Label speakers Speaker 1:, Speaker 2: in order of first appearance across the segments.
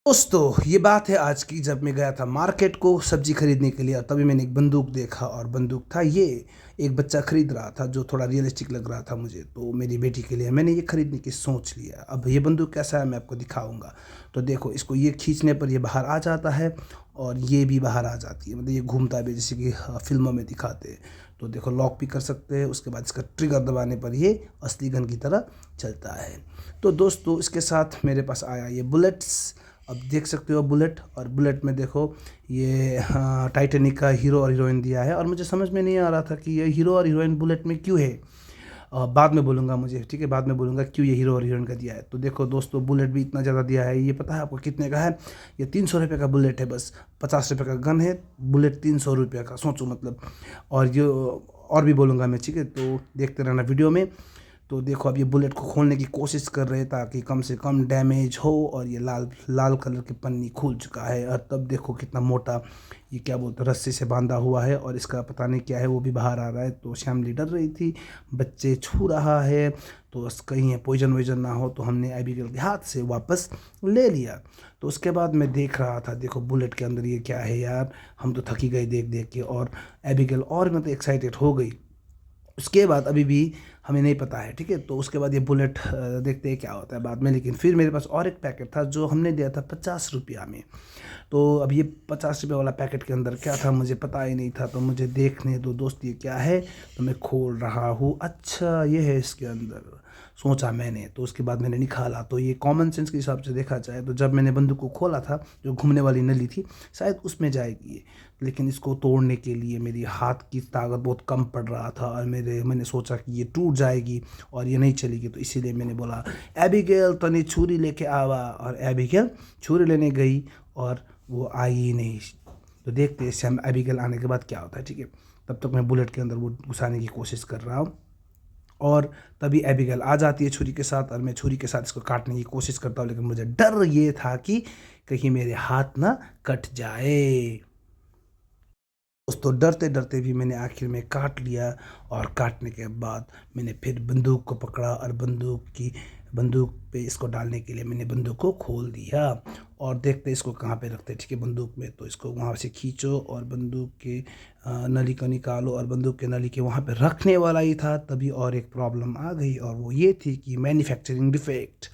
Speaker 1: दोस्तों ये बात है आज की। जब मैं गया था मार्केट को सब्जी खरीदने के लिए, और तभी मैंने एक बंदूक देखा, और बंदूक था ये एक बच्चा खरीद रहा था जो थोड़ा रियलिस्टिक लग रहा था मुझे। तो मेरी बेटी के लिए मैंने ये खरीदने की सोच लिया। अब ये बंदूक कैसा है मैं आपको दिखाऊंगा। तो देखो, इसको ये खींचने पर ये बाहर आ जाता है और ये भी बाहर आ जाती है, मतलब ये घूमता है जैसे कि फिल्मों में दिखाते हैं। तो देखो, लॉक भी कर सकते हैं। उसके बाद इसका ट्रिगर दबाने पर ये असली गन की तरह चलता है। तो दोस्तों इसके साथ मेरे पास आया ये बुलेट्स। अब देख सकते हो बुलेट, और बुलेट में देखो ये टाइटैनिक का हीरो और हीरोइन दिया है। और मुझे समझ में नहीं आ रहा था कि ये हीरो और हीरोइन बुलेट में क्यों है। बाद में बोलूँगा मुझे, ठीक है, बाद में बोलूँगा क्यों ये हीरो और हीरोइन का दिया है। तो देखो दोस्तों, बुलेट भी इतना ज़्यादा दिया है। ये पता है आपको कितने का है? ये 300 रुपये का बुलेट है बस। 50 रुपये का गन है, बुलेट 300 रुपये का, सोचो मतलब। और ये और भी बोलूँगा मैं, ठीक है, तो देखते रहना वीडियो में। तो देखो, अब ये बुलेट को खोलने की कोशिश कर रहे हैं ताकि कम से कम डैमेज हो। और ये लाल लाल कलर की पन्नी खुल चुका है। और तब देखो कितना मोटा, ये क्या बोलते हैं, रस्सी से बांधा हुआ है, और इसका पता नहीं क्या है वो भी बाहर आ रहा है। तो श्यामली डर रही थी, बच्चे छू रहा है तो कहीं है पॉइजन वॉइजन ना हो। तो हमने एबिगेल के हाथ से वापस ले लिया। तो उसके बाद मैं देख रहा था, देखो बुलेट के अंदर ये क्या है यार। हम तो थकी गए देख देख के, और एबिगेल और मतलब एक्साइटेड हो गई। उसके बाद अभी भी हमें नहीं पता है, ठीक है। तो उसके बाद ये बुलेट देखते हैं क्या होता है बाद में। लेकिन फिर मेरे पास और एक पैकेट था जो हमने दिया था 50 रुपया में। तो अब ये 50 रुपये वाला पैकेट के अंदर क्या था मुझे पता ही नहीं था। तो मुझे देखने दो दोस्त ये क्या है। तो मैं खोल रहा हूँ, अच्छा ये है इसके अंदर, सोचा मैंने। तो उसके बाद मैंने निकाला, तो ये कॉमन सेंस के हिसाब से देखा जाए तो जब मैंने बंदूक को खोला था, जो घूमने वाली नली थी शायद उसमें जाएगी ये। लेकिन इसको तोड़ने के लिए मेरी हाथ की ताकत बहुत कम पड़ रहा था, और मैंने सोचा कि ये टूट जाएगी और ये नहीं चलेगी। तो इसीलिए मैंने बोला, एबिगेल तने छुरी लेके आवा। और एबिगेल छुरी लेने गई और वो आई ही नहीं। तो देखते हैं हम एबिगेल आने के बाद क्या होता है, ठीक है। तब तक मैं बुलेट के अंदर वो घुसाने की कोशिश कर रहा हूँ। और तभी एबिगेल आ जाती है छुरी के साथ, और मैं छुरी के साथ इसको काटने की कोशिश करता हूँ। लेकिन मुझे डर ये था कि कहीं मेरे हाथ ना कट जाए। दोस्तों डरते डरते भी मैंने आखिर में काट लिया। और काटने के बाद मैंने फिर बंदूक को पकड़ा, और बंदूक पे इसको डालने के लिए मैंने बंदूक को खोल दिया। और देखते इसको कहाँ पे रखते, ठीक है, बंदूक में। तो इसको वहाँ से खींचो और बंदूक के नली को निकालो, और बंदूक के नली के वहाँ पे रखने वाला ही था। तभी और एक प्रॉब्लम आ गई, और वो ये थी कि मैन्युफैक्चरिंग डिफेक्ट।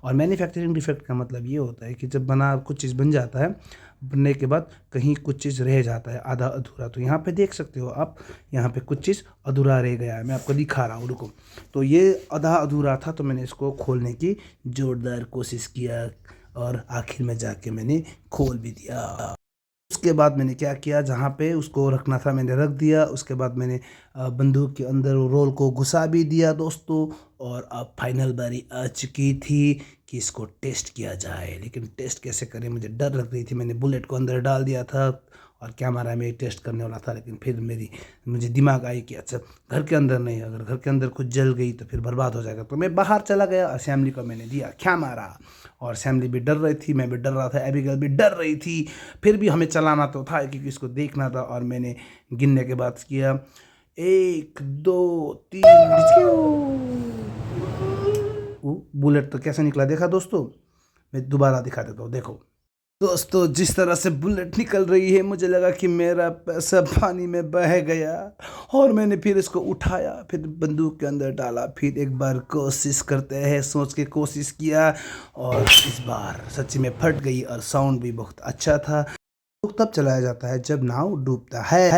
Speaker 1: और मैन्युफैक्चरिंग डिफेक्ट का मतलब ये होता है कि जब कुछ चीज़ बन जाता है, बनने के बाद कहीं कुछ चीज़ रह जाता है आधा अधूरा। तो यहाँ पे देख सकते हो आप, यहाँ पे कुछ चीज़ अधूरा रह गया है। मैं आपको दिखा रहा हूँ, रुको। तो ये आधा अधूरा था, तो मैंने इसको खोलने की जोरदार कोशिश किया, और आखिर में जाके मैंने खोल भी दिया। उसके बाद मैंने क्या किया, जहाँ पे उसको रखना था मैंने रख दिया। उसके बाद मैंने बंदूक के अंदर रोल को घुसा भी दिया दोस्तों। और अब फाइनल बारी आ चुकी थी कि इसको टेस्ट किया जाए। लेकिन टेस्ट कैसे करें मुझे डर लग रही थी। मैंने बुलेट को अंदर डाल दिया था और कैमरा में टेस्ट करने वाला था। लेकिन फिर मुझे दिमाग आई कि अच्छा, घर के अंदर नहीं, अगर घर के अंदर कुछ जल गई तो फिर बर्बाद हो जाएगा। तो मैं बाहर चला गया, असेंबली को मैंने दिया कैमरा। और असेंबली भी डर रही थी, मैं भी डर रहा था, एबिगेल भी डर रही थी। फिर भी हमें चलाना तो था क्योंकि इसको देखना था। और मैंने गिनने के बाद किया, 1 2 3। बुलेट तो कैसे निकला देखा दोस्तों? मैं दोबारा दिखा देता हूँ, देखो दोस्तों, जिस तरह से बुलेट निकल रही है मुझे लगा कि मेरा पैसा पानी में बह गया। और मैंने फिर इसको उठाया, फिर बंदूक के अंदर डाला, फिर एक बार कोशिश करते हैं सोच के कोशिश किया। और इस बार सच्ची में फट गई, और साउंड भी बहुत अच्छा था। तब चलाया जाता है जब नाव डूबता है।